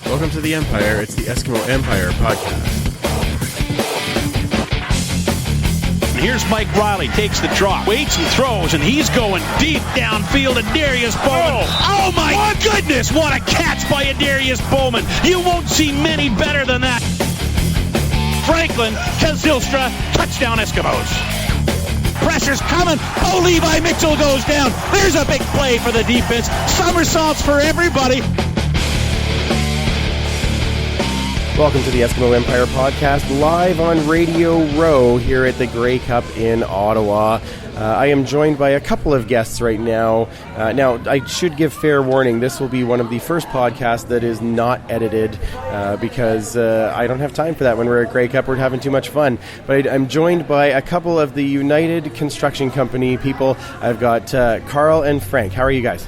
Welcome to the Empire. It's the Eskimo Empire podcast. And here's Mike Riley, takes the drop, waits and throws, and he's going deep downfield to Darius Bowman. Oh my goodness, what a catch by Darius Bowman. You won't see many better than that. Franklin, Kazilstra, touchdown Eskimos. Pressure's coming. Oh, Levi Mitchell goes down. There's a big play for the defense. Somersaults for everybody. Welcome to the Eskimo Empire podcast, live on Radio Row here at the Grey Cup in Ottawa. I am joined by a couple of guests right now. Now, I should give fair warning, this will be one of the first podcasts that is not edited because I don't have time for that when we're at Grey Cup. We're having too much fun. But I'm joined by a couple of the United Construction Company people. I've got Carl and Frank. How are you guys?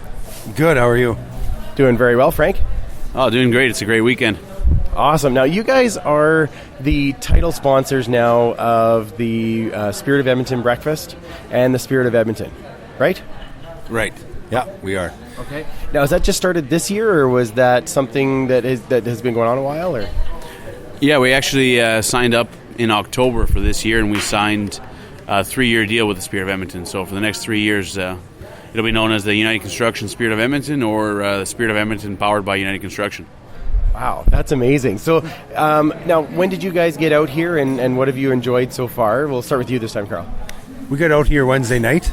Good, how are you? Doing very well, Frank? Oh, doing great. It's a great weekend. Awesome. Now, you guys are the title sponsors now of the Spirit of Edmonton Breakfast and the Spirit of Edmonton, right? Right. Yeah, we are. Okay. Now, has that just started this year, or was that something that has been going on a while? Or? Yeah, we actually signed up in October for this year, and we signed a 3-year deal with the Spirit of Edmonton. So for the next 3 years, it'll be known as the United Construction Spirit of Edmonton or the Spirit of Edmonton powered by United Construction. Wow, that's amazing. So now, when did you guys get out here, and what have you enjoyed so far? We'll start with you this time, Carl. We got out here Wednesday night,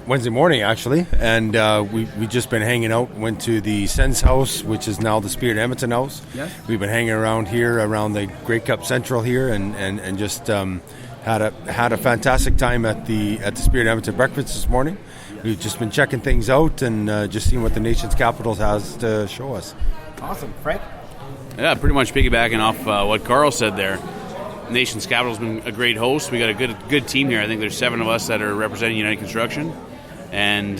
Wednesday morning actually, and we just been hanging out. Went to the Sens house, which is now the Spirit of Edmonton house. Yes. We've been hanging around here, around the Grey Cup Central here, and just had a fantastic time at the Spirit of Edmonton breakfast this morning. We've just been checking things out and just seeing what the nation's capital has to show us. Awesome. Frank? Yeah, pretty much piggybacking off what Carl said there. Nation's Capital's been a great host. We got a good team here. I think there's 7 of us that are representing United Construction. And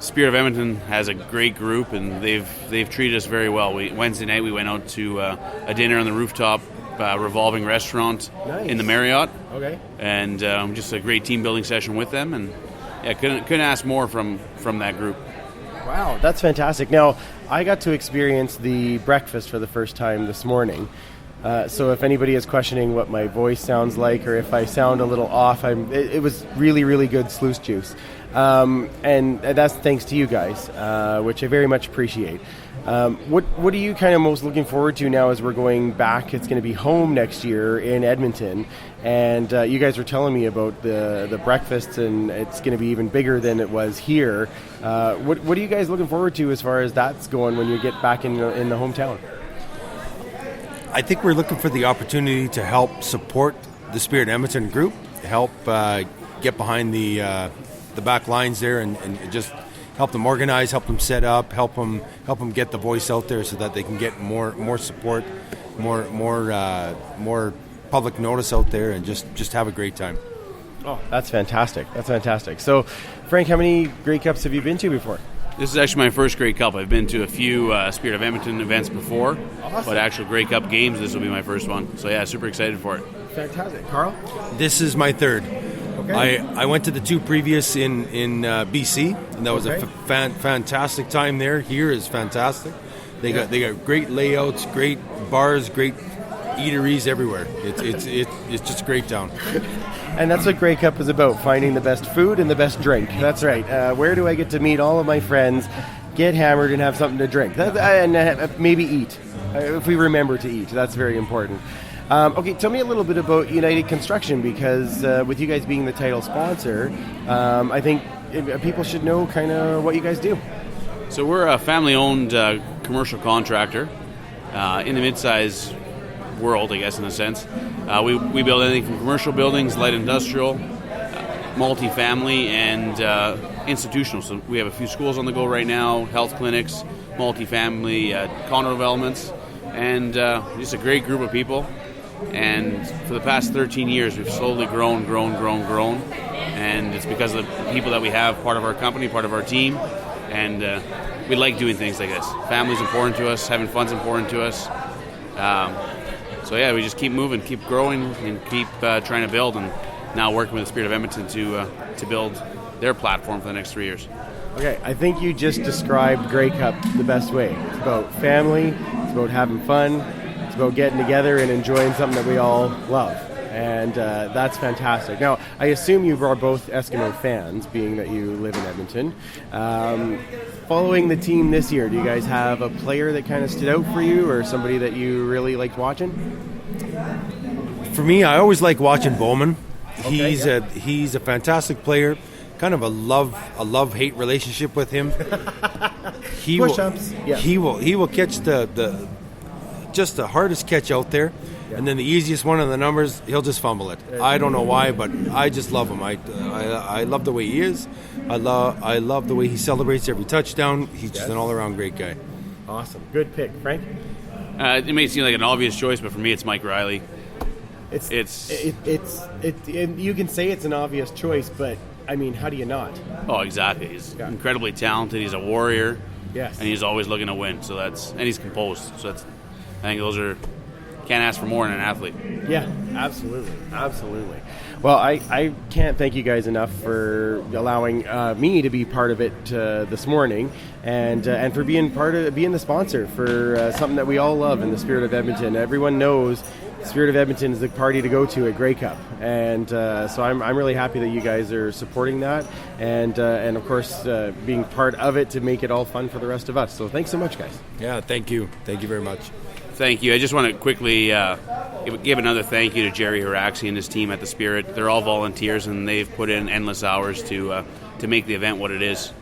Spirit of Edmonton has a great group, and they've treated us very well. Wednesday night we went out to a dinner on the rooftop revolving restaurant in the Marriott. Okay. And just a great team building session with them, and yeah, couldn't ask more from that group. Wow, that's fantastic. Now, I got to experience the breakfast for the first time this morning. So if anybody is questioning what my voice sounds like or if I sound a little off, it was really, really good sluice juice. And that's thanks to you guys, which I very much appreciate. What are you kind of most looking forward to now as we're going back? It's going to be home next year in Edmonton. And you guys were telling me about the breakfast, and it's going to be even bigger than it was here. What are you guys looking forward to as far as that's going when you get back in the hometown? I think we're looking for the opportunity to help support the Spirit of Edmonton group, help get behind the back lines there, and just help them organize, help them set up, help them get the voice out there so that they can get more support, more public notice out there, and just have a great time. Oh, that's fantastic. That's fantastic. So, Frank, how many Grey Cups have you been to before? This is actually my first Grey Cup. I've been to a few Spirit of Edmonton events before, awesome. But actual Grey Cup games, this will be my first one. So yeah, super excited for it. Fantastic. Carl? This is my third. Okay. I went to the 2 previous in BC, and that was a fantastic time there. Here is fantastic. They got great layouts, great bars, great eateries everywhere. It's just a great town. And that's what Grey Cup is about, finding the best food and the best drink. That's right. Where do I get to meet all of my friends, get hammered, and have something to drink? And maybe eat, if we remember to eat. That's very important. Okay, tell me a little bit about United Construction, because with you guys being the title sponsor, I think people should know kind of what you guys do. So we're a family-owned commercial contractor in the mid-size world, I guess, in a sense. We build anything from commercial buildings, light industrial, multifamily, and institutional. So we have a few schools on the go right now, health clinics, multifamily, condo developments, and just a great group of people. And for the past 13 years, we've slowly grown. And it's because of the people that we have, part of our company, part of our team. And we like doing things like this. Family's important to us, having fun's important to us. So yeah, we just keep moving, keep growing, and keep trying to build. And now working with the Spirit of Edmonton to build their platform for the next 3 years. Okay, I think you just described Grey Cup the best way. It's about family, it's about having fun, it's about getting together and enjoying something that we all love. And that's fantastic. Now, I assume you are both Eskimo fans, being that you live in Edmonton. Following the team this year, do you guys have a player that kind of stood out for you or somebody that you really liked watching? For me, I always like watching Bowman. Okay, He's a fantastic player. Kind of a love-hate relationship with him. Push-ups. Yeah. He will catch the hardest catch out there, and then the easiest one on the numbers, he'll just fumble it. I don't know why, but I just love him. I love the way he is. I love the way he celebrates every touchdown. He's just an all-around great guy. Awesome. Good pick, Frank. It may seem like an obvious choice, but for me, it's Mike Riley. It's you can say it's an obvious choice, but I mean, how do you not? Oh, exactly. He's incredibly talented. He's a warrior. Yes. And he's always looking to win. And he's composed. I think those are, can't ask for more in an athlete. Yeah, absolutely. Well, I can't thank you guys enough for allowing me to be part of it this morning, and for being being the sponsor for something that we all love in the Spirit of Edmonton. Everyone knows Spirit of Edmonton is the party to go to at Grey Cup, and so I'm really happy that you guys are supporting that, and of course being part of it to make it all fun for the rest of us. So thanks so much, guys. Yeah, thank you very much. Thank you. I just want to quickly give another thank you to Jerry Haraxi and his team at the Spirit. They're all volunteers, and they've put in endless hours to make the event what it is.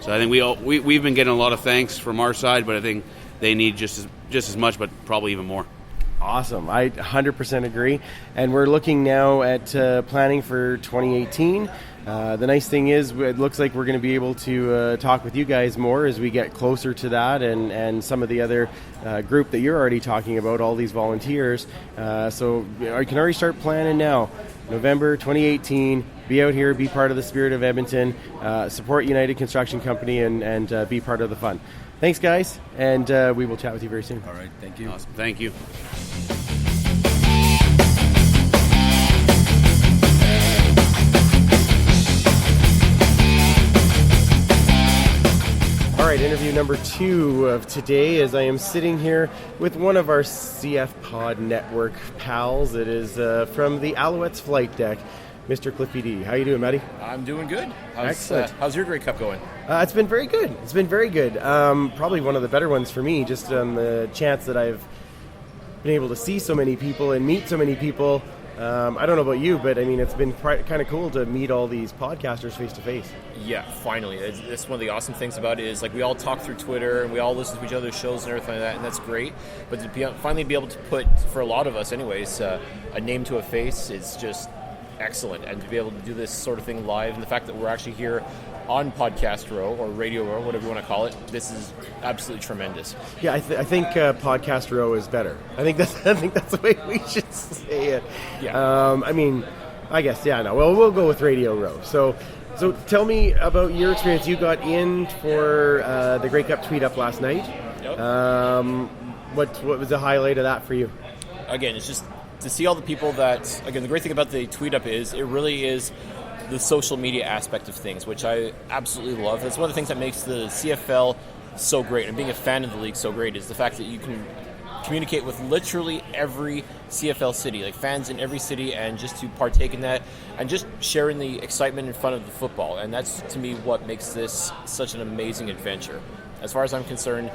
So I think we've been getting a lot of thanks from our side, but I think they need just as much, but probably even more. Awesome. I 100% agree. And we're looking now at planning for 2018. The nice thing is it looks like we're going to be able to talk with you guys more as we get closer to that, and some of the other group that you're already talking about, all these volunteers. So you can already start planning now. November 2018, be out here, be part of the Spirit of Edmonton, support United Construction Company, and be part of the fun. Thanks, guys, and we will chat with you very soon. All right, thank you. Awesome. Thank you. All right, interview number 2 of today, as I am sitting here with one of our CF Pod Network pals. It is from the Alouettes flight deck, Mr. Cliffy D. How you doing, Matty? I'm doing good. Excellent. How's your Grey Cup going? It's been very good. Probably one of the better ones for me, just on the chance that I've been able to see so many people and meet so many people. I don't know about you, but I mean, it's been kind of cool to meet all these podcasters face to face. Yeah, finally. It's one of the awesome things about it is like we all talk through Twitter and we all listen to each other's shows and everything like that, and that's great. But to finally be able to put, for a lot of us anyways, a name to a face is just excellent. And to be able to do this sort of thing live, and the fact that we're actually here on Podcast Row or Radio Row, whatever you want to call it, this is absolutely tremendous. Yeah, I think Podcast Row is better. I think that's the way we should say it. Yeah. I mean, I guess Well, we'll go with Radio Row. So tell me about your experience. You got in for the Grey Cup tweet up last night. Yep. What was the highlight of that for you? Again, it's just to see all the people that, again, the great thing about the tweet up is it really is the social media aspect of things, which I absolutely love. That's one of the things that makes the CFL so great, and being a fan of the league so great, is the fact that you can communicate with literally every CFL city, like fans in every city, and just to partake in that and just sharing the excitement in front of the football. And that's, to me, what makes this such an amazing adventure. As far as I'm concerned,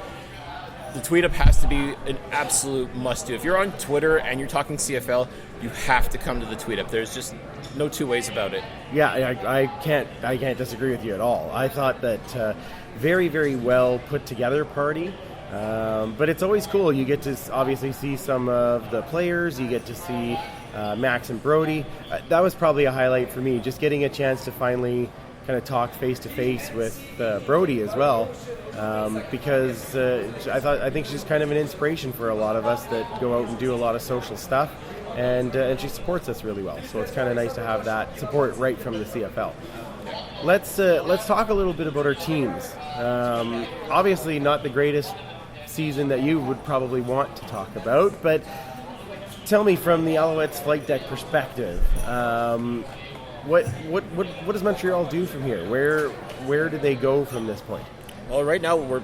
the tweet up has to be an absolute must-do. If you're on Twitter and you're talking CFL, you have to come to the tweet up. There's just no two ways about it. Yeah, I can't disagree with you at all. I thought that very, very well put together party. But it's always cool. You get to obviously see some of the players. You get to see Max and Brody. That was probably a highlight for me, just getting a chance to finally kind of talk face-to-face with Brody as well, because I think she's kind of an inspiration for a lot of us that go out and do a lot of social stuff, and she supports us really well. So it's kind of nice to have that support right from the CFL. Let's talk a little bit about our teams. Obviously not the greatest season that you would probably want to talk about, but tell me from the Alouettes flight deck perspective, what does Montreal do from here? Where do they go from this point? Well, right now we're,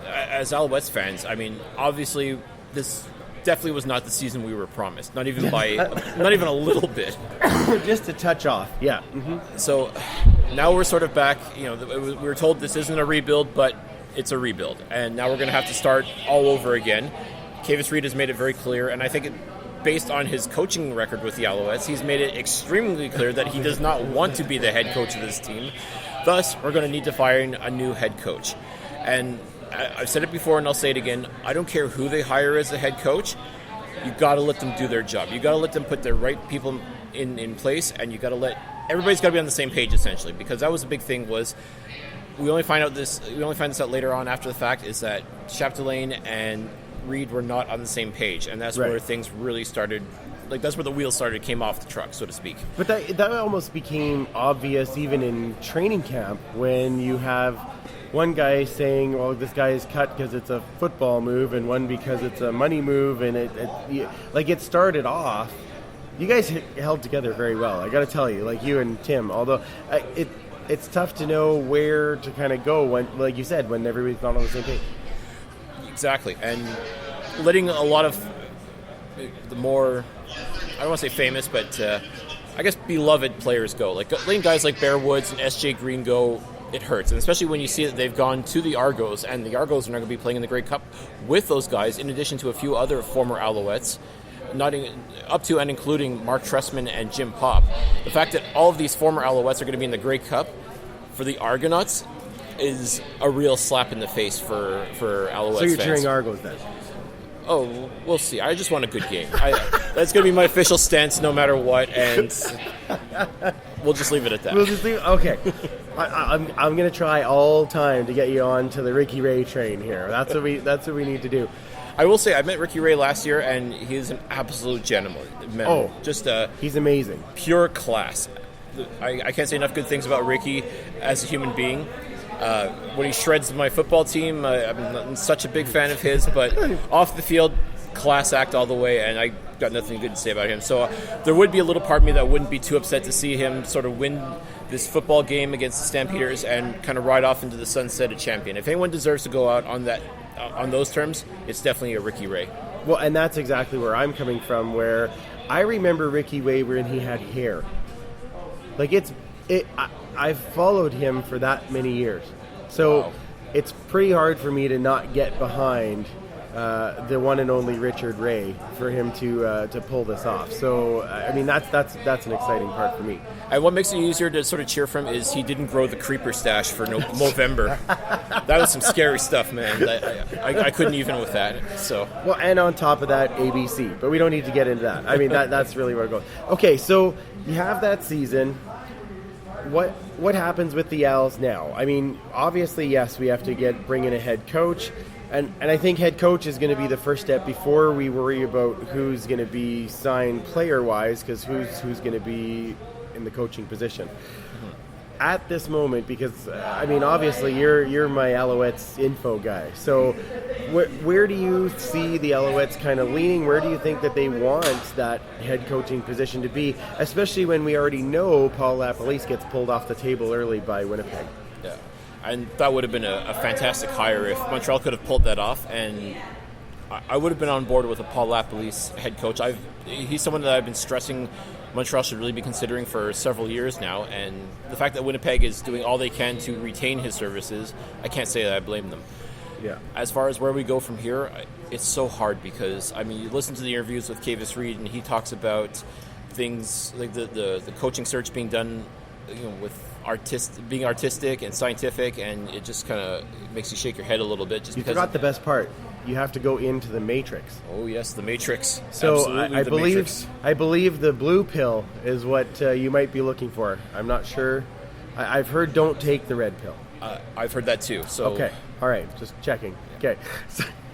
as Alouettes fans, I mean, obviously this definitely was not the season we were promised. Not even not even a little bit. Just a touch off. Yeah. Mm-hmm. So now we're sort of back. We were told this isn't a rebuild, but it's a rebuild, and now we're going to have to start all over again. Kavis Reed has made it very clear, and I think based on his coaching record with the Alouettes, he's made it extremely clear that he does not want to be the head coach of this team. Thus, we're going to need to find a new head coach. And I've said it before and I'll say it again, I don't care who they hire as the head coach, you got to let them do their job. You got to let them put the right people in place, and you got to let everybody's got to be on the same page, essentially, because that was the big thing. Was we only find this out later on after the fact, is that Chapdelaine and Reed were not on the same page, and that's where things really started. Like, that's where the wheels came off the truck, so to speak. But that almost became obvious even in training camp, when you have one guy saying, well, this guy is cut because it's a football move, and one because it's a money move, and it started off. You guys held together very well, I got to tell you, like you and Tim, although it's tough to know where to kind of go when, like you said, when everybody's not on the same page. Exactly, and letting a lot of the more, I don't want to say famous, but I guess beloved players go. Like letting guys like Bear Woods and S.J. Green go, it hurts. And especially when you see that they've gone to the Argos, and the Argos are not going to be playing in the Grey Cup with those guys, in addition to a few other former Alouettes, up to and including Mark Trestman and Jim Pop. The fact that all of these former Alouettes are going to be in the Grey Cup for the Argonauts is a real slap in the face for Alouettes fans. So you're cheering Argos then? Oh, we'll see. I just want a good game. That's going to be my official stance no matter what, and we'll just leave it at that. Okay. I'm going to try all time to get you on to the Ricky Ray train here. That's what we need to do. I will say, I met Ricky Ray last year, and he's an absolute gentleman. He's amazing. Pure class. I can't say enough good things about Ricky as a human being. When he shreds my football team, I'm not such a big fan of his, but off the field, class act all the way, and I got nothing good to say about him. So there would be a little part of me that wouldn't be too upset to see him sort of win this football game against the Stampeders and kind of ride off into the sunset a champion. If anyone deserves to go out on those terms, it's definitely a Ricky Ray. Well, and that's exactly where I'm coming from, where I remember Ricky Ray when he had hair. Like, I've followed him for that many years. So It's pretty hard for me to not get behind the one and only Richard Ray for him to pull this off. So, I mean, that's an exciting part for me. And what makes it easier to sort of cheer from is he didn't grow the creeper stash for November. That was some scary stuff, man. I couldn't even with that. So well, and on top of that, ABC. But we don't need to get into that. I mean, that's really where it goes. Okay, so you have that season. What happens with the Owls now? I mean, obviously, yes, we have to bring in a head coach. And I think head coach is going to be the first step before we worry about who's going to be signed player-wise, because who's going to be in the coaching position. Mm-hmm. At this moment, because, I mean, obviously you're my Alouettes info guy. So where do you see the Alouettes kind of leaning? Where do you think that they want that head coaching position to be, especially when we already know Paul LaPolice gets pulled off the table early by Winnipeg? Yeah. And that would have been a fantastic hire if Montreal could have pulled that off, and I would have been on board with a Paul LaPolice head coach. He's someone that I've been stressing Montreal should really be considering for several years now, and the fact that Winnipeg is doing all they can to retain his services, I can't say that I blame them. Yeah. As far as where we go from here, it's so hard because, I mean, you listen to the interviews with Kavis Reed, and he talks about things like the coaching search being done, with being artistic and scientific, and it just kind of makes you shake your head a little bit. You forgot the best part. You have to go into the Matrix. Oh yes, the Matrix. So I believe the blue pill is what you might be looking for. I'm not sure. I've heard don't take the red pill. I've heard that too. So okay, all right, just checking. Okay.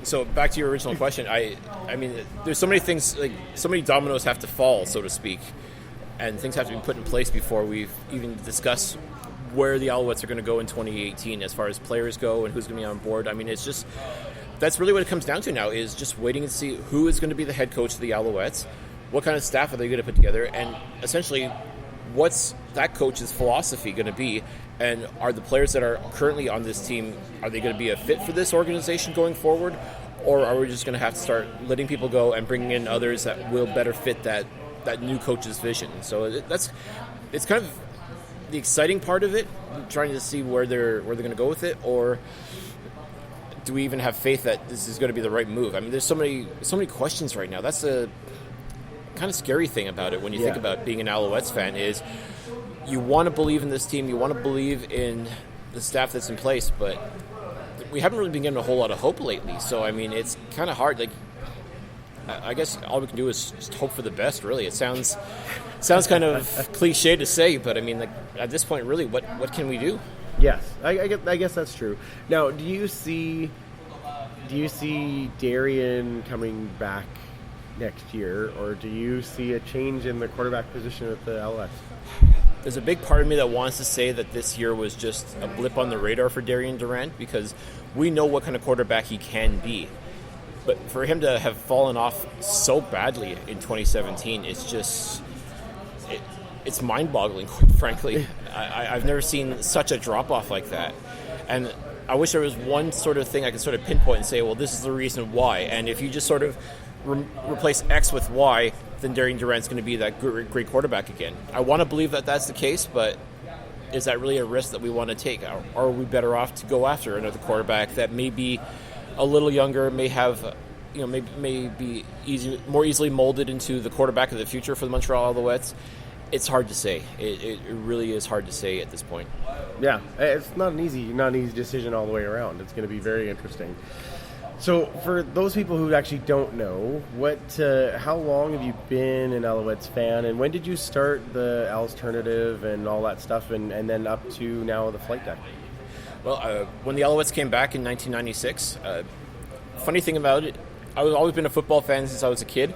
So back to your original question. I mean, there's so many things, like so many dominoes have to fall, so to speak, and things have to be put in place before we've even discussed where the Alouettes are going to go in 2018 as far as players go and who's going to be on board. I mean, it's just, that's really what it comes down to now, is just waiting and see who is going to be the head coach of the Alouettes, what kind of staff are they going to put together, and essentially what's that coach's philosophy going to be? And are the players that are currently on this team, are they going to be a fit for this organization going forward? Or are we just going to have to start letting people go and bringing in others that will better fit that new coach's vision? So it's kind of the exciting part of it, trying to see where they're going to go with it, or do we even have faith that this is going to be the right move? I mean, there's so many questions right now. That's the kind of scary thing about it when you think about being an Alouettes fan is you want to believe in this team, you want to believe in the staff that's in place, but we haven't really been getting a whole lot of hope lately. So, I mean, it's kind of hard. Like, I guess all we can do is just hope for the best, really. It sounds kind of cliche to say, but, I mean, like, at this point, really, what can we do? Yes, I guess that's true. Now, do you see Darien coming back next year, or do you see a change in the quarterback position at the Alouettes? There's a big part of me that wants to say that this year was just a blip on the radar for Darien Durant, because we know what kind of quarterback he can be. But for him to have fallen off so badly in 2017, it's just... It's mind-boggling, quite frankly. I've never seen such a drop-off like that. And I wish there was one sort of thing I could sort of pinpoint and say, well, this is the reason why. And if you just sort of replace X with Y, then Darien Durant's going to be that great quarterback again. I want to believe that that's the case, but is that really a risk that we want to take? Are we better off to go after another quarterback that may be a little younger, may have... may be more easily molded into the quarterback of the future for the Montreal Alouettes? It's hard to say. It really is hard to say at this point. Yeah, it's not an easy decision all the way around. It's going to be very interesting. So, for those people who actually don't know, how long have you been an Alouettes fan, and when did you start the Alternative and all that stuff, and then up to now the flight deck? Well, when the Alouettes came back in 1996, funny thing about it, I've always been a football fan since I was a kid.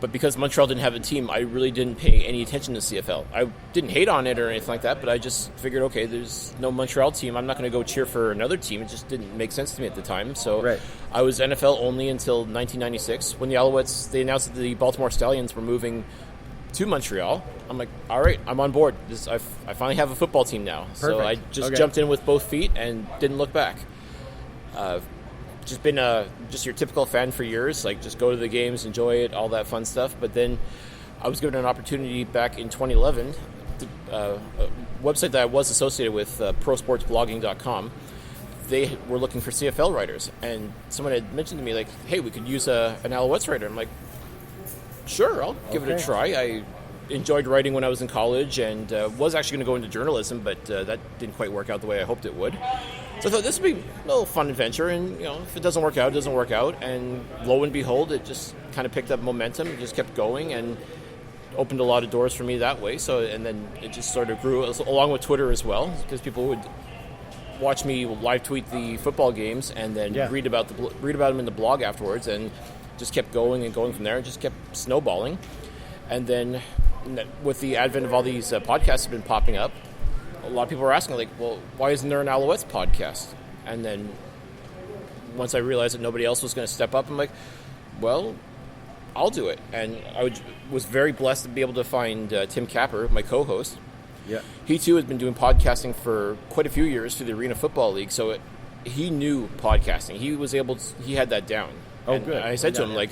But because Montreal didn't have a team, I really didn't pay any attention to CFL. I didn't hate on it or anything like that, but I just figured, okay, there's no Montreal team. I'm not going to go cheer for another team. It just didn't make sense to me at the time. So I was NFL only until 1996. When the Alouettes, they announced that the Baltimore Stallions were moving to Montreal, I'm like, all right, I'm on board. I finally have a football team now. Perfect. So I just jumped in with both feet and didn't look back. Just been just your typical fan for years, like just go to the games, enjoy it, all that fun stuff. But then I was given an opportunity back in 2011, a website that I was associated with, prosportsblogging.com. They were looking for CFL writers, and someone had mentioned to me, like, hey, we could use an Alouettes writer. I'm like, sure, I'll give it a try. I enjoyed writing when I was in college and was actually going to go into journalism, but that didn't quite work out the way I hoped it would. So I thought this would be a little fun adventure, and if it doesn't work out, it doesn't work out. And lo and behold, it just kind of picked up momentum. It just kept going and opened a lot of doors for me that way. So, and then it just sort of grew along with Twitter as well, because people would watch me live tweet the football games and then read about them in the blog afterwards, and just kept going and going from there. It just kept snowballing, and then with the advent of all these podcasts have been popping up. A lot of people are asking, like, well, why isn't there an Alouettes podcast? And then once I realized that nobody else was going to step up, I'm like, well, I'll do it. And I was very blessed to be able to find Tim Capper, my co-host. Yeah. He, too, has been doing podcasting for quite a few years through the Arena Football League, so he knew podcasting. He had that down. Oh, and good. I said to him, like,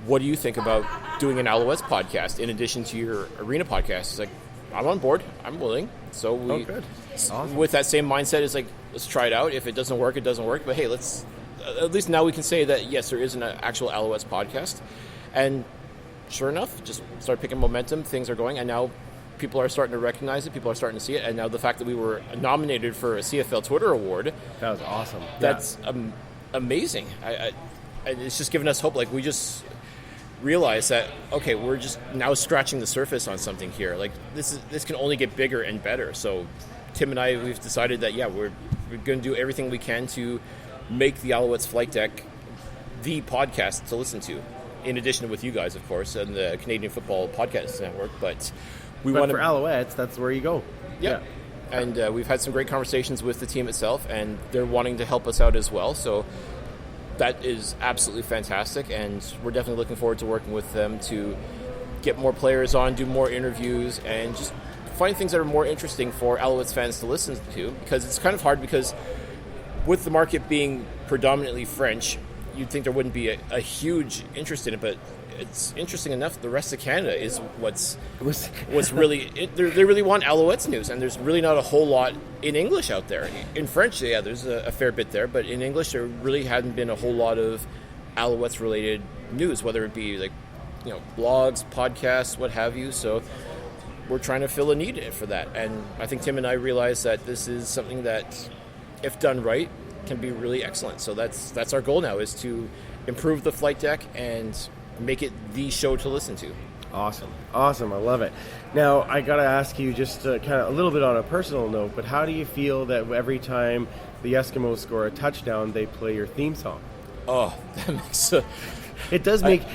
what do you think about doing an Alouettes podcast in addition to your Arena podcast? He's like, I'm on board. I'm willing. So good. Awesome. With that same mindset, it's like, let's try it out. If it doesn't work, it doesn't work. But hey, let's at least now we can say that yes, there is an actual Alouettes podcast. And sure enough, just start picking momentum. Things are going, and now people are starting to recognize it. People are starting to see it. And now the fact that we were nominated for a CFL Twitter award, that was awesome. That's amazing. It's just giving us hope. Like, we just realize that, okay, we're just now scratching the surface on something here. Like, this can only get bigger and better. So Tim and I, we've decided that we're going to do everything we can to make the Alouettes Flight Deck the podcast to listen to, in addition to with you guys, of course, and the Canadian Football Podcast Network. But for Alouettes, that's where you go. Yeah. And we've had some great conversations with the team itself, and they're wanting to help us out as well. So that is absolutely fantastic, and we're definitely looking forward to working with them to get more players on, do more interviews, and just find things that are more interesting for Alouettes fans to listen to, because it's kind of hard, because with the market being predominantly French, you'd think there wouldn't be a huge interest in it, but it's interesting enough. The rest of Canada is what's really they really want Alouettes news, and there's really not a whole lot in English out there. In French, yeah, there's a fair bit there, but in English, there really hadn't been a whole lot of Alouettes related news, whether it be like, you know, blogs, podcasts, what have you. So we're trying to fill a need for that, and I think Tim and I realize that this is something that, if done right, can be really excellent. So that's our goal now, is to improve the flight deck and make it the show to listen to. Awesome. I love it. Now, I got to ask you, just kind of a little bit on a personal note, but how do you feel that every time the Eskimos score a touchdown, they play your theme song? Oh, that makes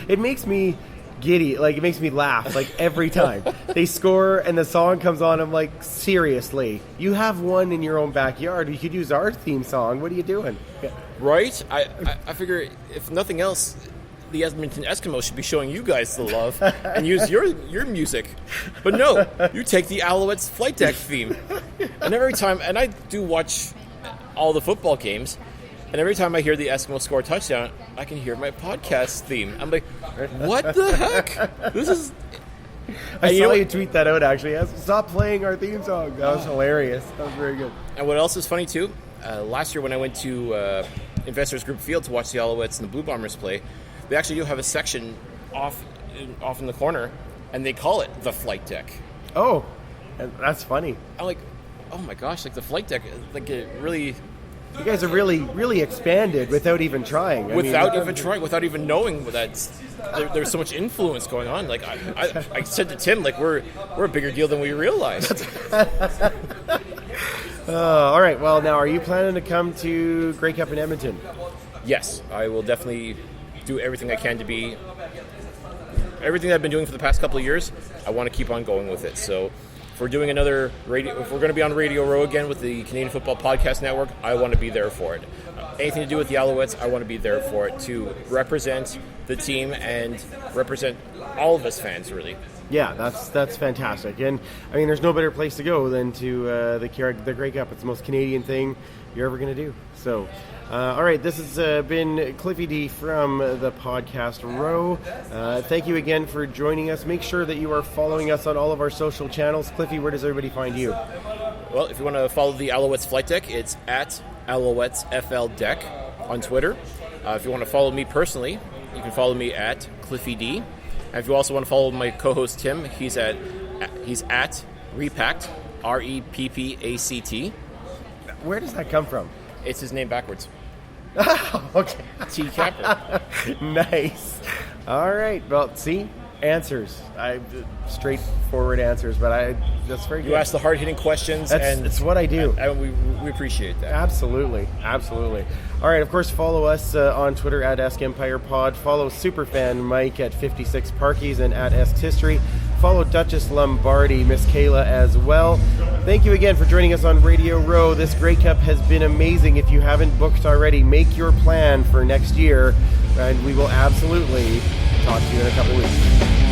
it makes me giddy. Like, it makes me laugh, like, every time they score and the song comes on. I'm like, seriously, you have one in your own backyard. You could use our theme song. What are you doing? Right? I figure, if nothing else, the Edmonton Eskimos should be showing you guys the love and use your music. But no, you take the Alouettes flight deck theme. And every time, and I do watch all the football games, and every time I hear the Eskimos score a touchdown, I can hear my podcast theme. I'm like, what the heck? This is... I saw you tweet that out, actually. Stop playing our theme song. That was hilarious. That was very good. And what else is funny, too, last year when I went to Investors Group Field to watch the Alouettes and the Blue Bombers play, they actually do have a section off in the corner, and they call it the flight deck. Oh, that's funny. I'm like, oh my gosh, like the flight deck, like it really... You guys are really, really expanded without even trying. Without even knowing that there's so much influence going on. Like I said to Tim, like we're a bigger deal than we realized. All right. Well, now, are you planning to come to Grey Cup in Edmonton? Yes, I will definitely do everything I can to be. Everything that I've been doing for the past couple of years, I want to keep on going with it. So if we're doing another radio, if we're going to be on Radio Row again with the Canadian Football Podcast Network, I want to be there for it. Anything to do with the Alouettes, I want to be there for it, to represent the team and represent all of us fans, really. Yeah, that's fantastic. And, I mean, there's no better place to go than to the Grey Cup. It's the most Canadian thing you're ever going to do. So, all right, this has been Cliffy D from the Podcast Row. Thank you again for joining us. Make sure that you are following us on all of our social channels. Cliffy, where does everybody find you? Well, if you want to follow the Alouettes Flight Deck, it's at Alouettes FL Deck on Twitter. If you want to follow me personally, you can follow me at Cliffy D. And if you also want to follow my co-host Tim, he's at Repact, REPPACT. Where does that come from? It's his name backwards. Okay. T. Capper. Nice. All right. Well, see, answers. Straightforward answers, but that's very good. You ask the hard-hitting questions, and it's what I do. And we appreciate that. Absolutely. All right, of course, follow us on Twitter at AskEmpirePod. Follow Superfan Mike at 56 Parkies and at EskHistory. Follow Duchess Lombardi, Miss Kayla as well. Thank you again for joining us on Radio Row. This Grey Cup has been amazing. If you haven't booked already, make your plan for next year, and we will absolutely talk to you in a couple weeks.